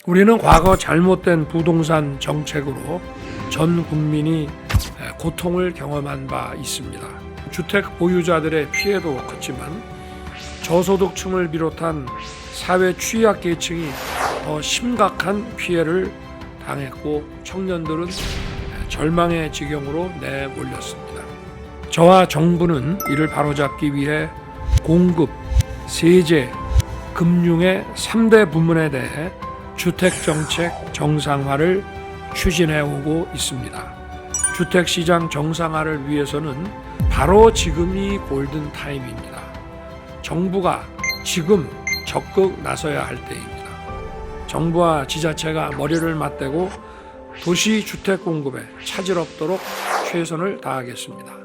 우리는 과거 잘못된 부동산 정책으로 전 국민이 고통을 경험한 바 있습니다. 주택 보유자들의 피해도 컸지만 저소득층을 비롯한 사회 취약계층이 더 심각한 피해를 당했고 청년들은 절망의 지경으로 내몰렸습니다. 저와 정부는 이를 바로잡기 위해 공급, 세제, 금융의 3대 부문에 대해 주택정책 정상화를 추진해오고 있습니다. 주택시장 정상화를 위해서는 바로 지금이 골든타임입니다. 정부가 지금 적극 나서야 할 때입니다. 정부와 지자체가 머리를 맞대고 도시 주택 공급에 차질 없도록 최선을 다하겠습니다.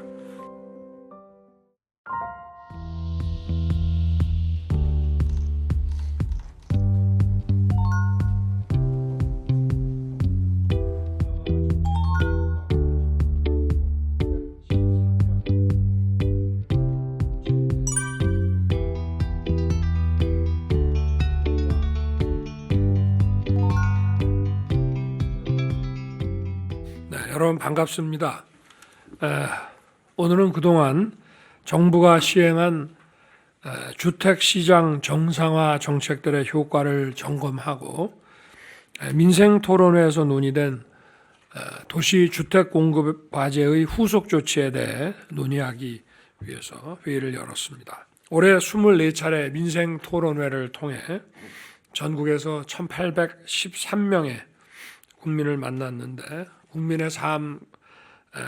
여러분 반갑습니다. 오늘은 그동안 정부가 시행한 주택시장 정상화 정책들의 효과를 점검하고 민생토론회에서 논의된 도시 주택 공급 과제의 후속 조치에 대해 논의하기 위해서 회의를 열었습니다. 올해 24차례 민생토론회를 통해 전국에서 1,813명의 국민을 만났는데 국민의 삶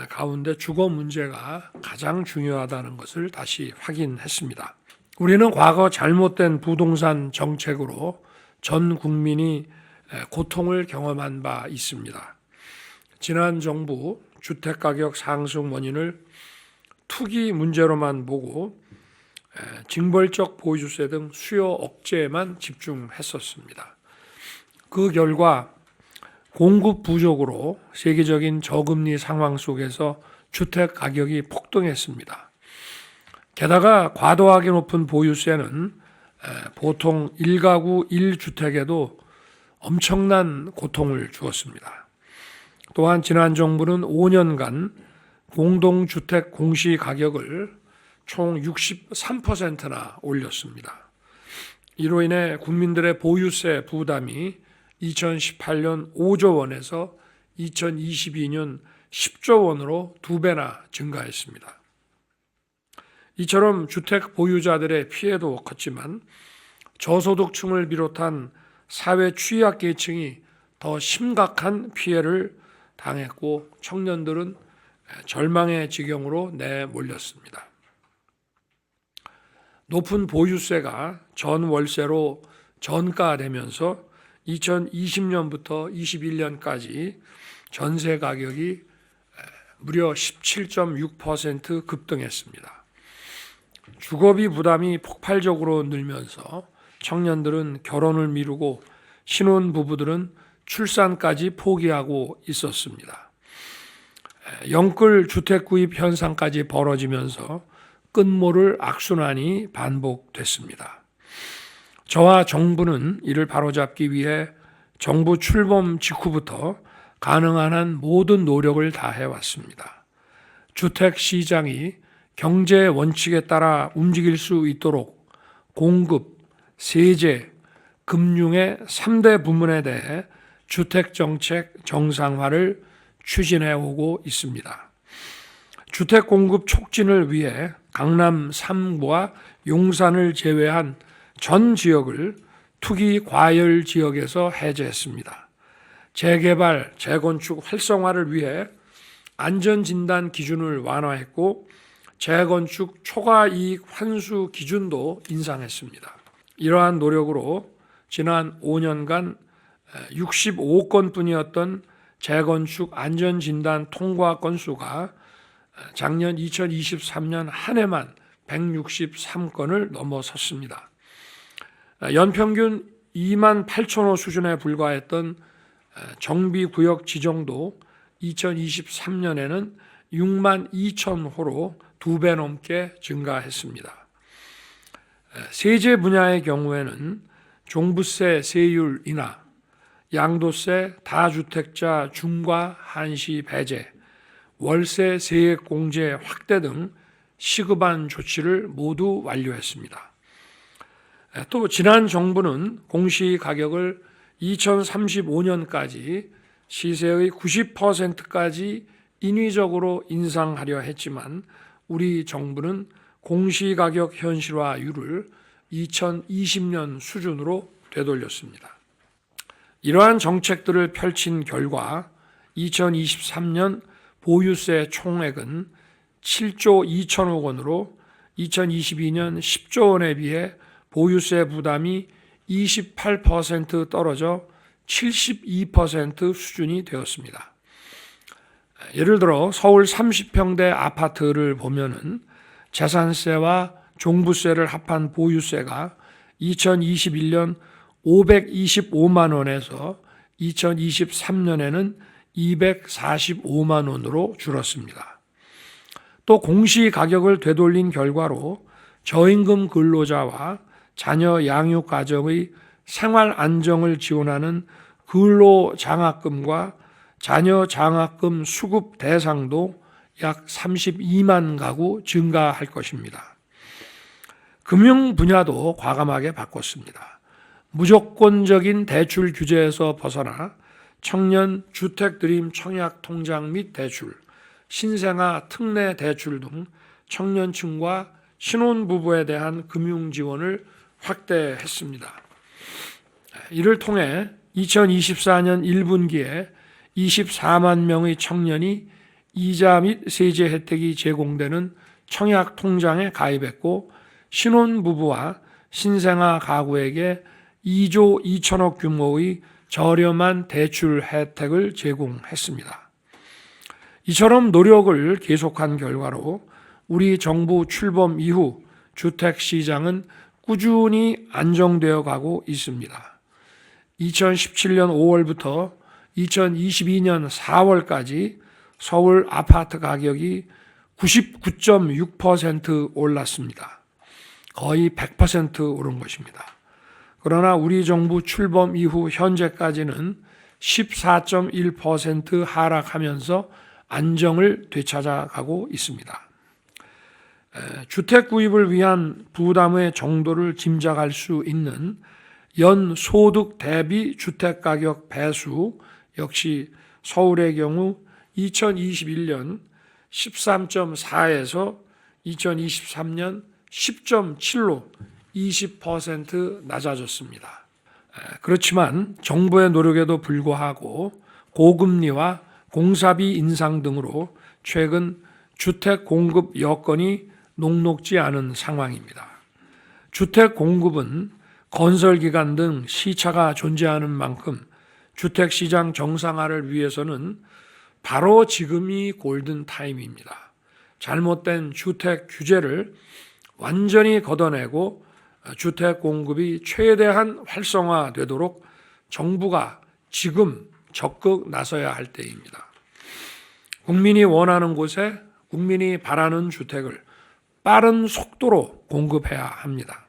가운데 주거 문제가 가장 중요하다는 것을 다시 확인했습니다. 우리는 과거 잘못된 부동산 정책으로 전 국민이 고통을 경험한 바 있습니다. 지난 정부 주택가격 상승 원인을 투기 문제로만 보고 징벌적 보유세 등 수요 억제에만 집중했었습니다. 그 결과 공급 부족으로 세계적인 저금리 상황 속에서 주택 가격이 폭등했습니다. 게다가 과도하게 높은 보유세는 보통 1가구 1주택에도 엄청난 고통을 주었습니다. 또한 지난 정부는 5년간 공동주택 공시가격을 총 63%나 올렸습니다. 이로 인해 국민들의 보유세 부담이 2018년 5조 원에서 2022년 10조 원으로 2배나 증가했습니다. 이처럼 주택 보유자들의 피해도 컸지만 저소득층을 비롯한 사회 취약계층이 더 심각한 피해를 당했고 청년들은 절망의 지경으로 내몰렸습니다. 높은 보유세가 전월세로 전가되면서 2020년부터 21년까지 전세 가격이 무려 17.6% 급등했습니다. 주거비 부담이 폭발적으로 늘면서 청년들은 결혼을 미루고 신혼부부들은 출산까지 포기하고 있었습니다. 영끌 주택 구입 현상까지 벌어지면서 끝모를 악순환이 반복됐습니다. 저와 정부는 이를 바로잡기 위해 정부 출범 직후부터 가능한 한 모든 노력을 다해왔습니다. 주택 시장이 경제 원칙에 따라 움직일 수 있도록 공급, 세제, 금융의 3대 부문에 대해 주택정책 정상화를 추진해오고 있습니다. 주택 공급 촉진을 위해 강남 3구와 용산을 제외한 전 지역을 투기 과열 지역에서 해제했습니다. 재개발, 재건축 활성화를 위해 안전진단 기준을 완화했고 재건축 초과이익 환수 기준도 인상했습니다. 이러한 노력으로 지난 5년간 65건뿐이었던 재건축 안전진단 통과 건수가 작년 2023년 한 해만 163건을 넘어섰습니다. 연평균 2만 8천 호 수준에 불과했던 정비구역 지정도 2023년에는 6만 2천 호로 2배 넘게 증가했습니다. 세제 분야의 경우에는 종부세 세율 인하, 양도세, 다주택자 중과 한시 배제, 월세 세액 공제 확대 등 시급한 조치를 모두 완료했습니다. 또 지난 정부는 공시가격을 2035년까지 시세의 90%까지 인위적으로 인상하려 했지만 우리 정부는 공시가격 현실화율을 2020년 수준으로 되돌렸습니다. 이러한 정책들을 펼친 결과 2023년 보유세 총액은 7조 2천억 원으로 2022년 10조 원에 비해 보유세 부담이 28% 떨어져 72% 수준이 되었습니다. 예를 들어 서울 30평대 아파트를 보면은 재산세와 종부세를 합한 보유세가 2021년 525만 원에서 2023년에는 245만 원으로 줄었습니다. 또 공시가격을 되돌린 결과로 저임금 근로자와 자녀 양육 가정의 생활 안정을 지원하는 근로장학금과 자녀 장학금 수급 대상도 약 32만 가구 증가할 것입니다. 금융 분야도 과감하게 바꿨습니다. 무조건적인 대출 규제에서 벗어나 청년 주택 드림 청약 통장 및 대출, 신생아 특례 대출 등 청년층과 신혼부부에 대한 금융 지원을 확대했습니다. 이를 통해 2024년 1분기에 24만 명의 청년이 이자 및 세제 혜택이 제공되는 청약 통장에 가입했고 신혼부부와 신생아 가구에게 2조 2천억 규모의 저렴한 대출 혜택을 제공했습니다. 이처럼 노력을 계속한 결과로 우리 정부 출범 이후 주택시장은 꾸준히 안정되어 가고 있습니다. 2017년 5월부터 2022년 4월까지 서울 아파트 가격이 99.6% 올랐습니다. 거의 100% 오른 것입니다. 그러나 우리 정부 출범 이후 현재까지는 14.1% 하락하면서 안정을 되찾아가고 있습니다. 주택 구입을 위한 부담의 정도를 짐작할 수 있는 연소득 대비 주택가격 배수 역시 서울의 경우 2021년 13.4에서 2023년 10.7로 20% 낮아졌습니다. 그렇지만 정부의 노력에도 불구하고 고금리와 공사비 인상 등으로 최근 주택 공급 여건이 녹록지 않은 상황입니다. 주택 공급은 건설기간 등 시차가 존재하는 만큼 주택시장 정상화를 위해서는 바로 지금이 골든타임입니다. 잘못된 주택 규제를 완전히 걷어내고 주택 공급이 최대한 활성화되도록 정부가 지금 적극 나서야 할 때입니다. 국민이 원하는 곳에 국민이 바라는 주택을 빠른 속도로 공급해야 합니다.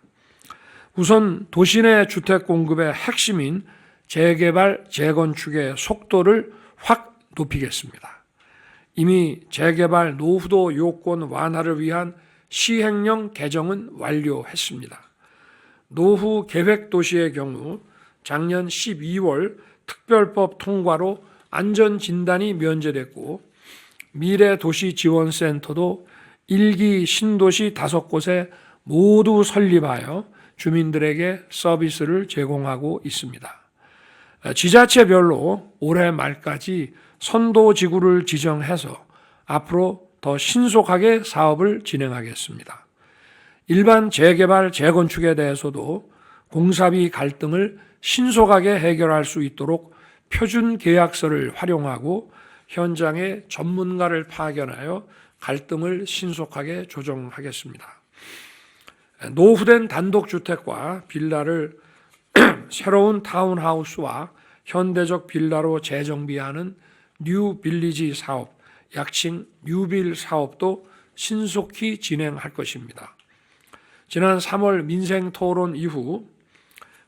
우선 도시 내 주택 공급의 핵심인 재개발, 재건축의 속도를 확 높이겠습니다. 이미 재개발 노후도 요건 완화를 위한 시행령 개정은 완료했습니다. 노후 계획 도시의 경우 작년 12월 특별법 통과로 안전진단이 면제됐고 미래도시지원센터도 1기 신도시 5곳에 모두 설립하여 주민들에게 서비스를 제공하고 있습니다. 지자체별로 올해 말까지 선도지구를 지정해서 앞으로 더 신속하게 사업을 진행하겠습니다. 일반 재개발, 재건축에 대해서도 공사비 갈등을 신속하게 해결할 수 있도록 표준 계약서를 활용하고 현장에 전문가를 파견하여 갈등을 신속하게 조정하겠습니다. 노후된 단독주택과 빌라를 새로운 타운하우스와 현대적 빌라로 재정비하는 뉴빌리지 사업, 약칭 뉴빌 사업도 신속히 진행할 것입니다. 지난 3월 민생토론 이후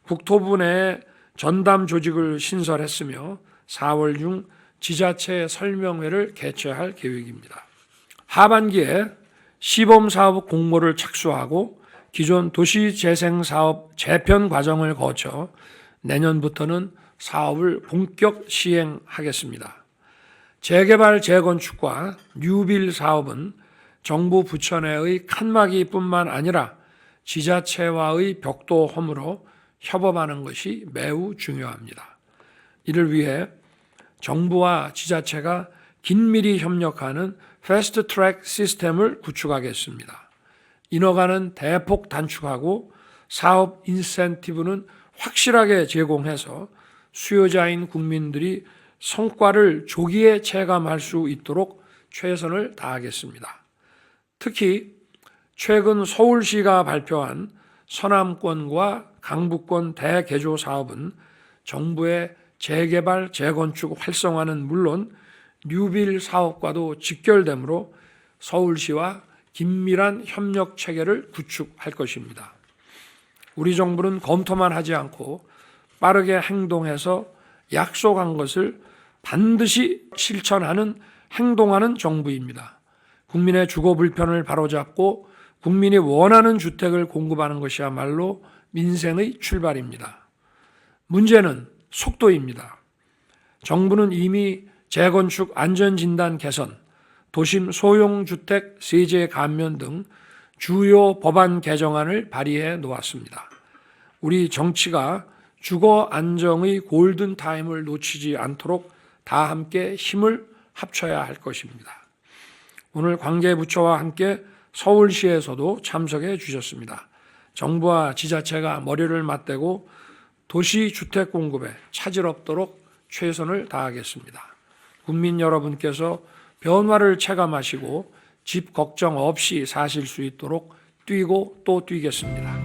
국토부 내 전담 조직을 신설했으며 4월 중 지자체 설명회를 개최할 계획입니다. 하반기에 시범사업 공모를 착수하고 기존 도시재생사업 재편 과정을 거쳐 내년부터는 사업을 본격 시행하겠습니다. 재개발 재건축과 뉴빌 사업은 정부 부처 내의 칸막이뿐만 아니라 지자체와의 벽도 홈으로 협업하는 것이 매우 중요합니다. 이를 위해 정부와 지자체가 긴밀히 협력하는 패스트트랙 시스템을 구축하겠습니다. 인허가는 대폭 단축하고 사업 인센티브는 확실하게 제공해서 수요자인 국민들이 성과를 조기에 체감할 수 있도록 최선을 다하겠습니다. 특히 최근 서울시가 발표한 서남권과 강북권 대개조 사업은 정부의 재개발, 재건축 활성화는 물론 뉴빌 사업과도 직결되므로 서울시와 긴밀한 협력 체계를 구축할 것입니다. 우리 정부는 검토만 하지 않고 빠르게 행동해서 약속한 것을 반드시 실천하는 행동하는 정부입니다. 국민의 주거 불편을 바로잡고 국민이 원하는 주택을 공급하는 것이야말로 민생의 출발입니다. 문제는 속도입니다. 정부는 이미 재건축 안전진단 개선, 도심 소형주택 세제 감면 등 주요 법안 개정안을 발의해 놓았습니다. 우리 정치가 주거 안정의 골든타임을 놓치지 않도록 다 함께 힘을 합쳐야 할 것입니다. 오늘 관계부처와 함께 서울시에서도 참석해 주셨습니다. 정부와 지자체가 머리를 맞대고 도시 주택 공급에 차질 없도록 최선을 다하겠습니다. 국민 여러분께서 변화를 체감하시고 집 걱정 없이 사실 수 있도록 뛰고 또 뛰겠습니다.